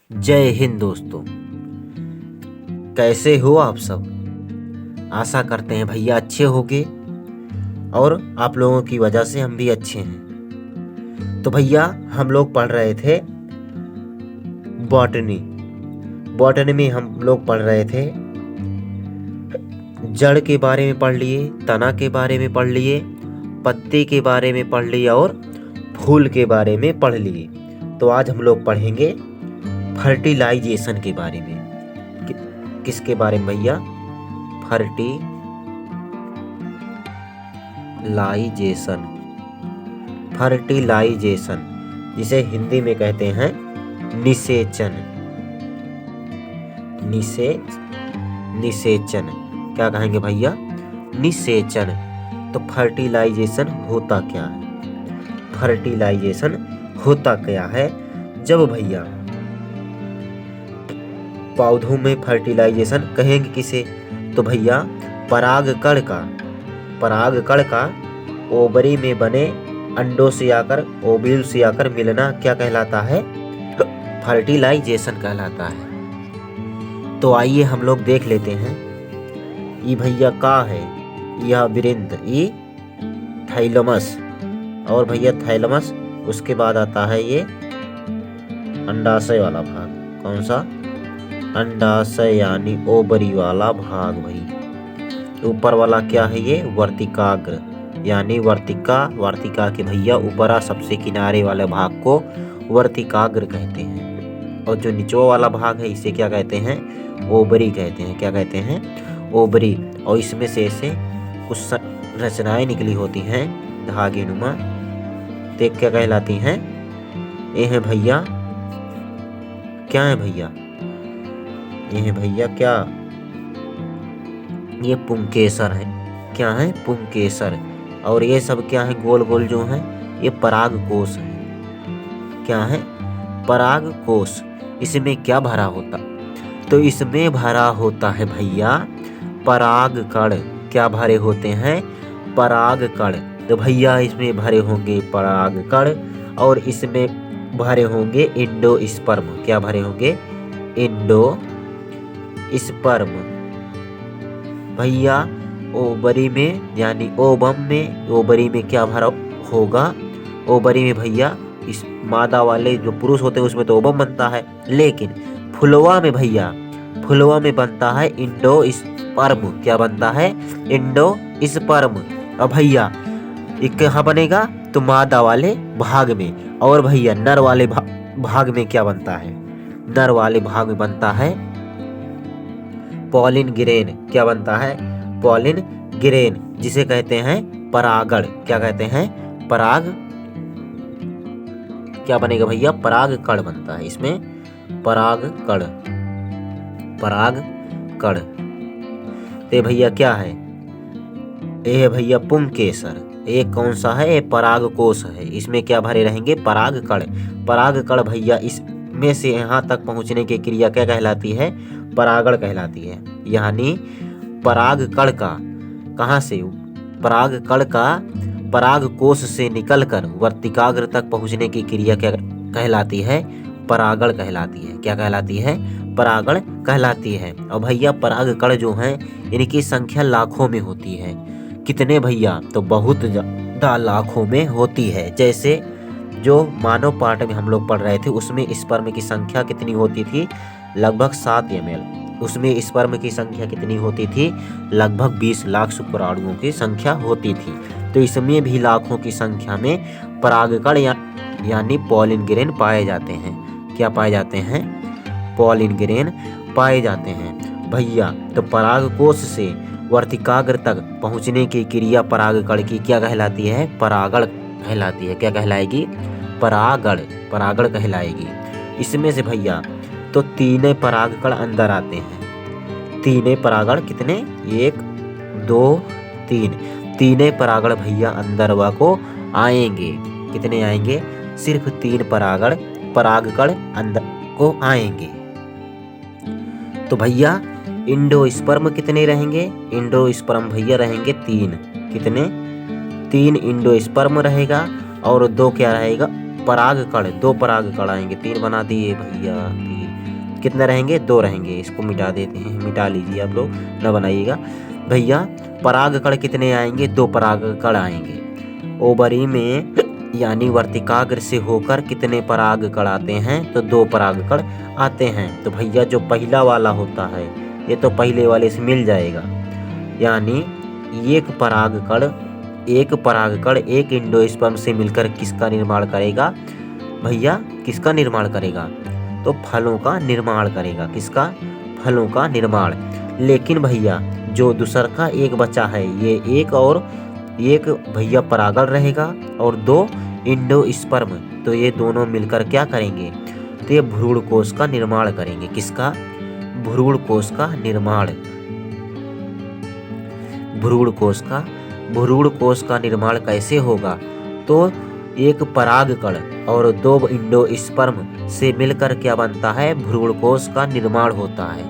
जय हिंद दोस्तों। कैसे हो आप सब। आशा करते हैं भैया अच्छे होंगे और आप लोगों की वजह से हम भी अच्छे हैं। तो भैया हम लोग पढ़ रहे थे बॉटनी। बॉटनी में हम लोग पढ़ रहे थे जड़ के बारे में पढ़ लिए, तना के बारे में पढ़ लिए, पत्ते के बारे में पढ़ लिए और फूल के बारे में पढ़ लिए। तो आज हम लोग पढ़ेंगे फर्टिलाइजेशन के बारे में। किसके बारे में भैया? फर्टिलाइजेशन। फर्टिलाइजेशन जिसे हिंदी में कहते हैं निषेचन। निषेचन क्या कहेंगे भैया? निषेचन। तो फर्टिलाइजेशन होता क्या है? फर्टिलाइजेशन होता क्या है जब भैया पौधों में फर्टिलाइजेशन कहेंगे किसे? तो भैया परागकण का ओवरी में बने अंडों से आकर ओव्यूल से आकर मिलना क्या कहलाता है? फर्टिलाइजेशन कहलाता है। तो आइए हम लोग देख लेते हैं। ये भैया का है? यह वृंत, ये थैलेमस। और भैया थैलेमस, उसके बाद आता है ये अंडाशय वाला भाग। कौन सा? अंडाशय यानी ओवरी वाला भाग। भाई ऊपर वाला क्या है? ये वर्तिकाग्र यानी वर्तिका के भैया ऊपरा सबसे किनारे वाले भाग को वर्तिकाग्र कहते हैं। और जो निचवा वाला भाग है इसे क्या कहते हैं? ओवरी कहते हैं। क्या कहते हैं? ओवरी। और इसमें से ऐसे कुछ रचनाएं निकली होती हैं धागे नुमा, तो क्या कहलाती हैं? ये है भैया, क्या है भैया? ये है भैया क्या? ये पुंकेसर है। क्या है? पुंकेसर। और ये सब क्या है? गोल गोल जो है ये परागकोश है। क्या है? परागकोश। इसमें क्या भरा होता? तो इसमें भरा होता है भैया परागकण। क्या भरे होते हैं? परागकण। तो भैया इसमें भरे होंगे परागकण और इसमें भरे होंगे इंडोस्पर्म। क्या भरे होंगे? इंडोस्पर्म। भैया ओवरी में यानी ओवम में, ओवरी में क्या भरा होगा? ओवरी में भैया इस मादा वाले जो पुरुष होते हैं उसमें तो ओवम बनता है, लेकिन फुलवा में भैया, फुलवा में बनता है इंडोस्पर्म। क्या बनता है? इंडोस्पर्म। अब भैया ये कहाँ बनेगा? तो मादा वाले भाग में। और भैया नर वाले भाग में क्या बनता है? नर वाले भाग में बनता है पॉलिन ग्रेन। क्या बनता है? पॉलिन ग्रेन, जिसे कहते हैं परागण। क्या कहते हैं? पराग। क्या बनेगा भैया? परागकण बनता है इसमें। परागकण। परागकण। ते भैया क्या है? ये है भैया पुंकेसर। एक कौन सा है? ये परागकोश है। इसमें क्या भरे रहेंगे? परागकण। परागकण भैया इसमें से यहाँ तक पहुँचने की क्रिया क्या कहलाती है? परागण कहलाती है। यानी परागकण का कहाँ से? परागकण का परागकोश से निकलकर वर्तिकाग्र तक पहुँचने की क्रिया क्या कहलाती है? परागण कहलाती है। क्या कहलाती है? परागण कहलाती है। और भैया परागकण जो हैं इनकी संख्या लाखों में होती है। कितने भैया? तो बहुत ज़्यादा लाखों में होती है। जैसे जो मानव पार्ट में हम लोग पढ़ रहे थे उसमें स्पर्म की संख्या कितनी होती थी? लगभग 7 ml। उसमें स्पर्म की संख्या कितनी होती थी? लगभग 20 लाख शुक्राणुओं की संख्या होती थी। तो इसमें भी लाखों की संख्या में परागकण यानी पॉलिन ग्रेन पाए जाते हैं। क्या पाए जाते हैं? पॉलिन ग्रेन पाए जाते हैं भैया। तो परागकोश से वर्तिकाग्र तक पहुंचने की क्रिया परागकण की क्या कहलाती है? परागण कहलाती है। क्या कहलाएगी? परागण। परागण कहलाएगी। इसमें से भैया तो तीनों परागकण अंदर आते हैं। तीनों परागण कितने? 1 2 3। तीनों परागण भैया अंदर को आएंगे। कितने आएंगे? सिर्फ 3 परागकण अंदर को आएंगे। तो भैया इंडोस्पर्म कितने रहेंगे? इंडोस्पर्म भैया रहेंगे 3। कितने? 3 इंडोस्पर्म रहेगा और 2 क्या रहेगा? पराग कण, 2 पराग कण आएंगे। 3 बना दिए भैया, 3 कितने रहेंगे? 2 रहेंगे। इसको मिटा देते हैं, मिटा लीजिए आप लोग, न बनाइएगा भैया। पराग कण कितने आएंगे? 2 पराग कण आएंगे। ओवरी में यानी वर्तिकाग्र से होकर कितने पराग कण आते हैं? तो 2 पराग कण आते हैं। तो भैया जो पहला वाला होता है ये तो पहले वाले से मिल जाएगा, यानी एक पराग कण एक एंडोस्पर्म से मिलकर किसका निर्माण करेगा भैया? किसका निर्माण करेगा? तो फलों का निर्माण करेगा। किसका? फलों का निर्माण। लेकिन भैया जो दूसर का एक बचा है, ये एक भैया परागण रहेगा और 2 एंडोस्पर्म, तो ये दोनों मिलकर क्या करेंगे? तो ये भ्रूण कोश का निर्माण करेंगे। किसका? भ्रूण कोश का निर्माण। भ्रूण कोश का निर्माण कैसे होगा? तो एक पराग कण और 2 एंडोस्पर्म से मिलकर क्या बनता है? भ्रूण कोश का निर्माण होता है।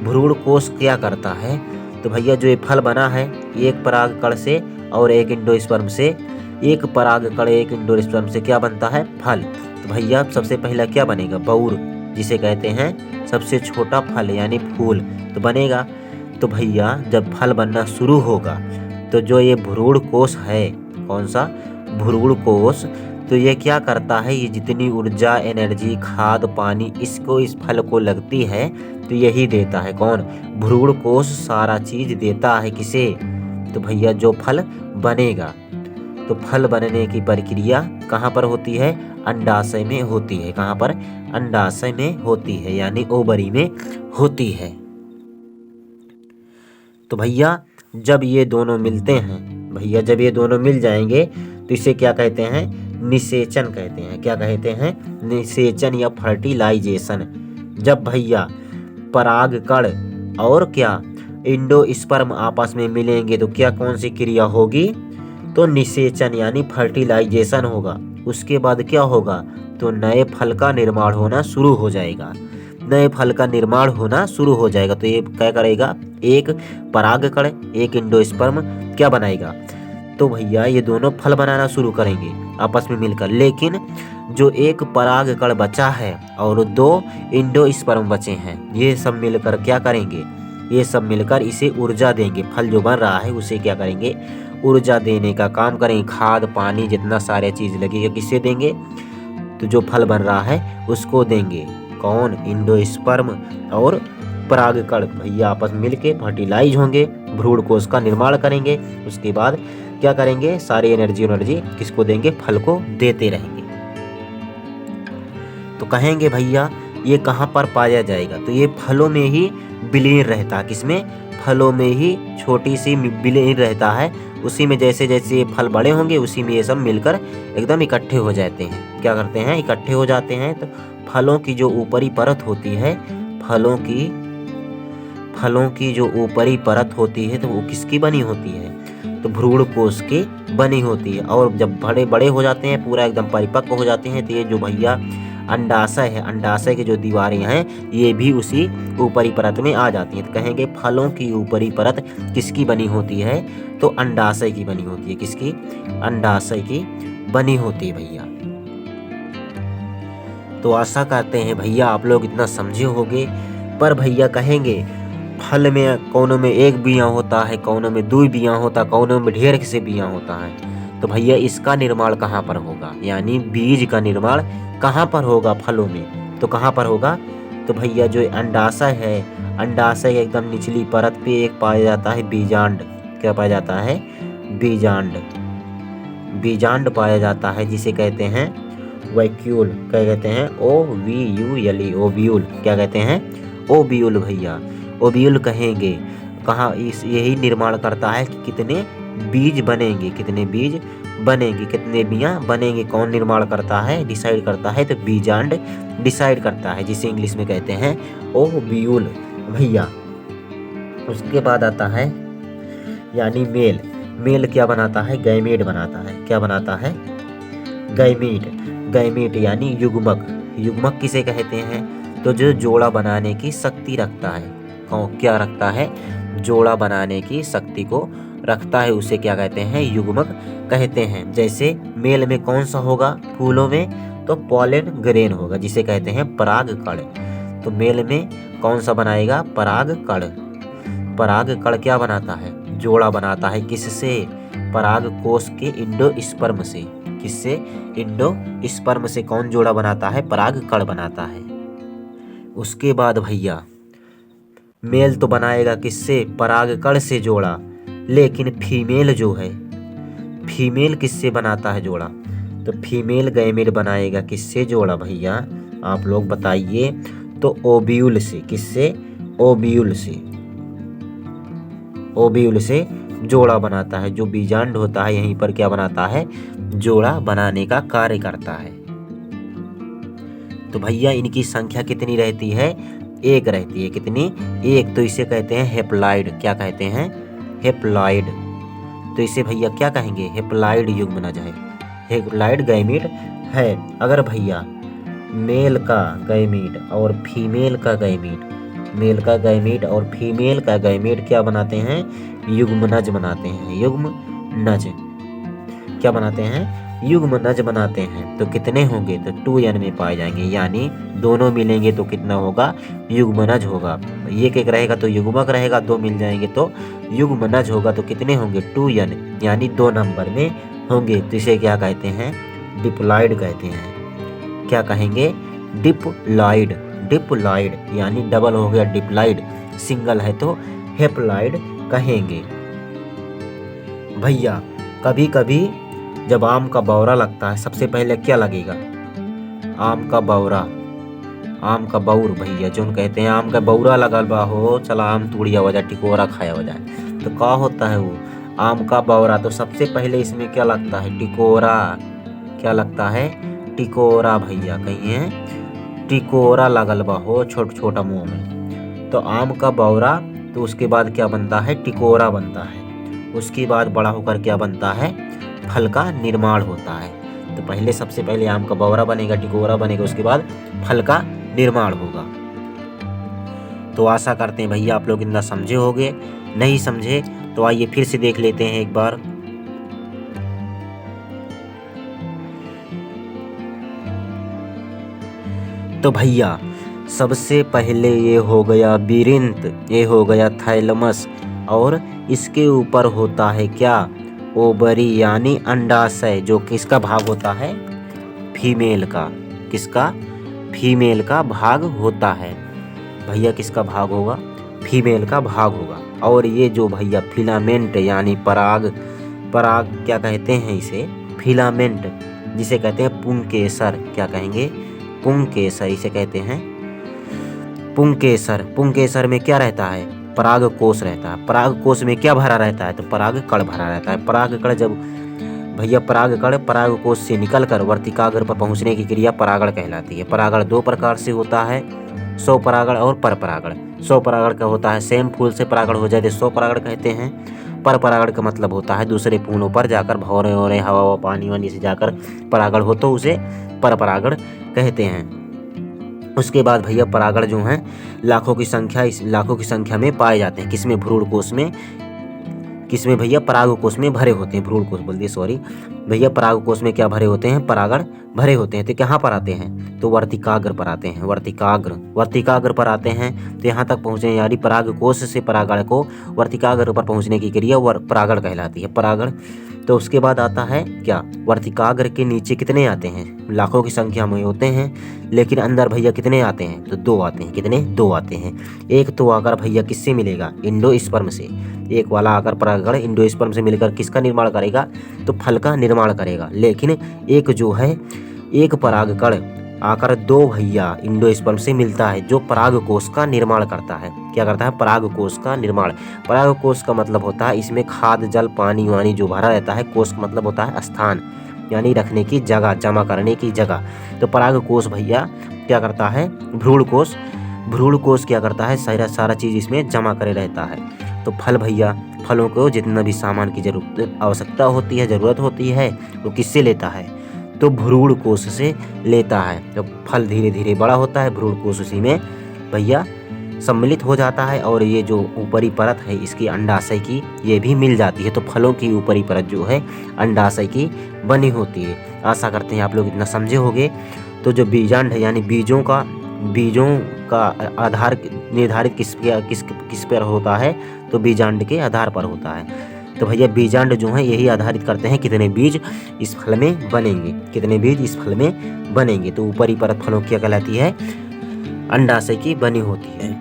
भ्रूण कोश क्या करता है? तो भैया जो ये फल बना है, एक पराग कण से और एक एंडोस्पर्म से, एक पराग कण एक एंडोस्पर्म से क्या बनता है? फल। तो भैया सबसे पहला क्या बनेगा? बौर, जिसे कहते हैं सबसे छोटा फल यानी फूल, तो बनेगा। तो भैया जब फल बनना शुरू होगा तो जो ये भ्रूण कोश है, कौन सा? भ्रूण कोश, तो ये क्या करता है? ये जितनी ऊर्जा, एनर्जी, खाद, पानी इसको इस फल को लगती है तो यही देता है। कौन? भ्रूण कोश सारा चीज देता है। किसे? तो भैया जो फल बनेगा। तो फल बनने की प्रक्रिया कहाँ पर होती है? अंडाशय में होती है। कहाँ पर? अंडाशय में होती है, यानी ओवरी में होती है। तो भैया जब ये दोनों मिलते हैं, भैया जब ये दोनों मिल जाएंगे तो इसे क्या कहते हैं? निषेचन कहते हैं। क्या कहते हैं? निषेचन या फर्टिलाइजेशन। जब भैया पराग कण और क्या एंडोस्पर्म आपस में मिलेंगे तो क्या कौन सी क्रिया होगी? तो निषेचन यानी फर्टिलाइजेशन होगा। उसके बाद क्या होगा? तो नए फल का निर्माण होना शुरू हो जाएगा। नए फल का निर्माण होना शुरू हो जाएगा। तो ये क्या करेगा? एक पराग कण एक एंडोस्पर्म क्या बनाएगा? तो भैया ये दोनों फल बनाना शुरू करेंगे आपस में मिलकर। लेकिन जो एक पराग कण बचा है और 2 एंडोस्पर्म बचे हैं, ये सब मिलकर क्या करेंगे? ये सब मिलकर इसे ऊर्जा देंगे। फल जो बन रहा है उसे क्या करेंगे? ऊर्जा देने का काम करेंगे। खाद, पानी, जितना सारे चीज लगेगा किससे देंगे? तो जो फल बन रहा है उसको देंगे। कौन? एंडोस्पर्म और पराग कण भैया आपस में मिलके फर्टिलाइज होंगे, भ्रूण कोश का निर्माण करेंगे। उसके बाद क्या करेंगे? सारी एनर्जी किसको देंगे? फल को देते रहेंगे। तो कहेंगे भैया ये कहाँ पर पाया जाएगा? तो ये फलों में ही विलीन रहता है। किसमें? फलों में ही छोटी सी विलीन रहता है। उसी में जैसे जैसे ये फल बड़े होंगे उसी में ये सब मिलकर एकदम इकट्ठे हो जाते हैं। क्या करते हैं? इकट्ठे हो जाते हैं। तो फलों की जो ऊपरी परत होती है, फलों की जो ऊपरी परत होती है तो वो किसकी बनी होती है? तो भ्रूण कोश की बनी होती है। और जब बड़े बड़े हो जाते हैं, पूरा एकदम परिपक्व हो जाते हैं, तो ये जो भैया अंडाशय है, अंडाशय की जो दीवारें हैं ये भी उसी ऊपरी परत में आ जाती हैं। तो कहेंगे फलों की ऊपरी परत किसकी बनी होती है? तो अंडाशय की बनी होती है। किसकी? अंडाशय की बनी होती है भैया। तो आशा करते हैं भैया आप लोग इतना समझे होंगे। पर भैया कहेंगे फल में कौनों में एक बिया होता है, कौनों में 2 बिया होता, कौनों में ढेर से बिया होता है। तो भैया इसका निर्माण कहाँ पर होगा? यानी बीज का निर्माण कहाँ पर होगा फलों में? तो कहाँ पर होगा? तो भैया जो अंडाशय है, अंडाशय के एकदम निचली परत पे एक पाया जाता है बीजांड। क्या पाया जाता है? बीजांड। बीजांड पाया जाता है, जिसे कहते हैं वैक्यूल। क्या कहते हैं? OVULE, ovule. क्या कहते हैं? ओव्यूल भैया। ओव्यूल कहेंगे कहाँ? इस यही निर्माण करता है कि कितने बीज बनेंगे, कितने बीज बनेंगे, कितने बियां बनेंगे। कौन निर्माण करता है? डिसाइड करता है। तो बीजांड डिसाइड करता है, जिसे इंग्लिश में कहते हैं ओव्यूल भैया। उसके बाद आता है यानी मेल। मेल क्या बनाता है? गैमीट बनाता है। क्या बनाता है? गैमीट। गैमीट यानी युग्मक। युग्मक किसे कहते हैं? तो जो जोड़ा बनाने की शक्ति रखता है। क्या रखता है? जोड़ा बनाने की शक्ति को रखता है उसे क्या कहते हैं, युग्मक कहते हैं। जैसे मेल में कौन सा होगा फूलों में, तो पॉलन ग्रेन होगा जिसे कहते हैं पराग कण। तो मेल में कौन सा बनाएगा, पराग कण। पराग कण क्या बनाता है, जोड़ा बनाता है किससे, पराग कोश के इंडोस्पर्म से। किससे, इंडोस्पर्म से कौन जोड़ा बनाता है, पराग कण बनाता है। उसके बाद भैया मेल तो बनाएगा किससे, पराग कण से जोड़ा, लेकिन फीमेल जो है, फीमेल किससे बनाता है जोड़ा, तो फीमेल गैमेट बनाएगा किससे जोड़ा भैया, आप लोग बताइए, तो ओव्यूल से। किससे, ओव्यूल से। ओव्यूल से जोड़ा बनाता है। जो बीजांड होता है यहीं पर क्या बनाता है, जोड़ा बनाने का कार्य करता है। तो भैया इनकी संख्या कितनी रहती है, एक रहती है। कितनी, एक। तो इसे कहते हैं हेप्लॉइड। क्या कहते हैं, हेप्लॉइड। तो इसे भैया क्या कहेंगे, हेप्लॉइड युग्मनज है, हेप्लॉइड गैमीट है। अगर भैया मेल का गैमीट और फीमेल का गैमीट, मेल का गैमीट और फीमेल का गैमीट क्या बनाते हैं, युग्मनज बनाते हैं। युग्मनज क्या बनाते हैं, युग्मनज बनाते हैं। तो कितने होंगे, तो 2n में पाए जाएंगे, यानी दोनों मिलेंगे तो कितना होगा, युग्मनज होगा। एक एक रहेगा तो युग्मक रहेगा, दो मिल जाएंगे तो युग्मनज होगा। तो कितने होंगे, 2n, यानी 2 नंबर में होंगे। तो इसे क्या कहते हैं, डिप्लॉइड कहते हैं। क्या कहेंगे, डिप्लॉइड। डिप्लॉइड यानी डबल हो गया डिप्लॉइड, सिंगल है तो हेप्लॉइड कहेंगे। भैया कभी कभी जब आम का बौरा लगता है सबसे पहले क्या लगेगा, आम का बौरा, आम का बौर भैया जो कहते हैं, आम का बौरा लगल बा हो, चला आम तोड़िया हो जाए, टिकोरा खाया हो जाए। तो क्या होता है वो, आम का बौरा। तो सबसे पहले इसमें क्या लगता है, टिकोरा। क्या लगता है, टिकोरा भैया, कहिए टिकोरा लगल बा हो छोटा छोटा मुंह में। तो आम का बौरा, तो उसके बाद क्या बनता है, टिकोरा बनता है। उसके बाद बड़ा होकर क्या बनता है, फल का निर्माण होता है। तो पहले सबसे पहले आम का बौरा बनेगा, टिकोरा बनेगा, उसके बाद फल का निर्माण होगा। तो आशा करते हैं भैया आप लोग इतना समझे होंगे। नहीं समझे तो आइए फिर से देख लेते हैं एक बार। तो भैया सबसे पहले ये हो गया बिरिंत, ये हो गया थैलमस, और इसके ऊपर होता है क्या, ओवरी यानी अंडाशय, जो किसका भाग होता है, फीमेल का। किसका, फीमेल का भाग होता है। भैया किसका भाग होगा, फीमेल का भाग होगा। और ये जो भैया फिलामेंट यानी पराग, पराग क्या कहते हैं इसे, फिलामेंट, जिसे कहते हैं पुंकेसर। क्या कहेंगे, पुंकेसर, इसे कहते हैं पुंकेसर। पुंकेसर में क्या रहता है, पराग कोश रहता है। पराग कोश में क्या भरा रहता है, तो पराग कण भरा रहता है। पराग कण जब भैया पराग कण पराग कोश से निकलकर वर्तिकाग्र पर पहुंचने की क्रिया परागण कहलाती है। परागण दो प्रकार से होता है, सौ परागण और पर परागण। सौ परागण का होता है सेम फूल से परागण हो जाए तो सौ परागण कहते हैं। पर परागण का मतलब होता है दूसरे फूलों पर जाकर भौरे और हवा पानी वानी से जाकर परागण हो तो उसे पर परागण कहते हैं। उसके बाद भैया परागण जो हैं लाखों की संख्या, इस लाखों की संख्या में पाए जाते हैं। किसमें, भ्रूण कोश में। किसमें भैया, पराग कोश में भरे होते हैं, भ्रूण कोश बोल दिए, सॉरी भैया। पराग कोश में क्या भरे होते हैं, परागण भरे होते हैं। तो कहाँ पर आते हैं, तो वर्तिकाग्र पर आते हैं। वर्तिकाग्र, वर्तिकाग्र पर आते हैं। तो यहाँ तक पहुँचे यानी पराग कोश से परागण को वर्तिकाग्र पर पहुँचने की क्रिया परागण कहलाती है, परागण। तो उसके बाद आता है क्या, वर्तिकाग्र के नीचे कितने आते हैं, लाखों की संख्या में होते हैं, लेकिन अंदर भैया कितने आते हैं, तो 2 आते हैं। कितने, 2 आते हैं। एक तो आकर भैया किससे मिलेगा, इंडोस्पर्म से। एक वाला आकर परागण इंडोस्पर्म से मिलकर किसका निर्माण करेगा, तो फल का निर्माण करेगा। लेकिन एक जो है, एक परागकण आकर 2 भैया इंडोस्पर्म से मिलता है, जो पराग कोश का निर्माण करता है। क्या करता है, पराग कोश का निर्माण। पराग कोश का मतलब होता है इसमें खाद जल पानी वानी जो भरा रहता है। कोश का मतलब होता है स्थान, यानी रखने की जगह, जमा करने की जगह। तो पराग कोश भैया क्या करता है, भ्रूण कोश, भ्रूण कोश क्या करता है, सारा चीज़ इसमें जमा करे रहता है। तो फल भैया, फलों को जितना भी सामान की जरूरत आवश्यकता होती है, ज़रूरत होती है, वो किससे लेता है, तो भ्रूण कोश से लेता है। जब फल धीरे धीरे बड़ा होता है, भ्रूण कोश उसी में भैया सम्मिलित हो जाता है और ये जो ऊपरी परत है इसकी अंडाशय की ये भी मिल जाती है। तो फलों की ऊपरी परत जो है अंडाशय की बनी होती है। आशा करते हैं आप लोग इतना समझे होंगे। तो जो बीजांड है यानी बीजों का आधार निर्धारित किस पर होता है, तो बीजांड के आधार पर होता है। तो भैया बीजांड जो है यही आधारित करते हैं कितने बीज इस फल में बनेंगे, कितने बीज इस फल में बनेंगे। तो ऊपरी परत फलों की क्या कहलाती है, अंडाशय की बनी होती है।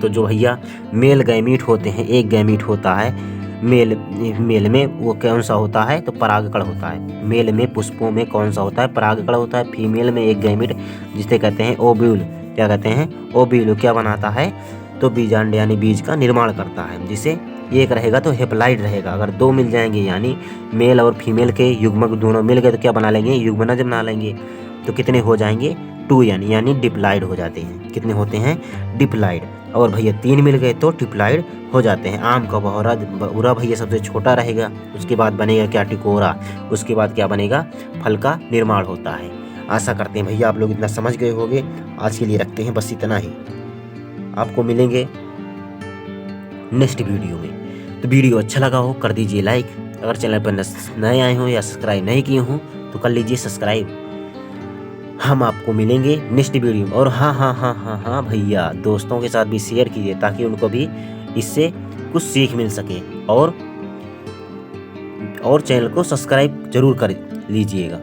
तो जो भैया मेल गैमीट होते हैं, एक गैमीट होता है मेल में, वो कौन सा होता है, तो परागकण होता है। मेल में पुष्पों में कौन सा होता है, परागकण होता है। फीमेल में एक गैमीट जिसे कहते हैं ओव्यूल, क्या कहते हैं, ओव्यूल, क्या बनाता है, तो बीजांड यानी बीज का निर्माण करता है। जिसे एक रहेगा तो हेप्लाइड रहेगा। अगर दो मिल जाएंगे यानी मेल और फीमेल के युग्मक दोनों मिल गए तो क्या बना लेंगे, युग्मनज बना लेंगे। तो कितने हो जाएंगे, 2 यानी डिप्लाइड हो जाते हैं। कितने होते हैं, डिप्लाइड। और भैया 3 मिल गए तो ट्रिप्लाइड हो जाते हैं। आम का बहुरा भैया सबसे छोटा रहेगा, उसके बाद बनेगा क्या, टिकोरा, उसके बाद क्या बनेगा, फल का निर्माण होता है। आशा करते हैं भैया आप लोग इतना समझ गए होंगे। आज के लिए रखते हैं बस इतना ही, आपको मिलेंगे नेक्स्ट वीडियो में। तो वीडियो अच्छा लगा हो कर दीजिए लाइक, अगर चैनल पर नए आए हों या सब्सक्राइब नहीं किए हों तो कर लीजिए सब्सक्राइब। हम आपको मिलेंगे नेक्स्ट वीडियो में। और हाँ भैया दोस्तों के साथ भी शेयर कीजिए ताकि उनको भी इससे कुछ सीख मिल सके। और चैनल को सब्सक्राइब जरूर कर लीजिएगा।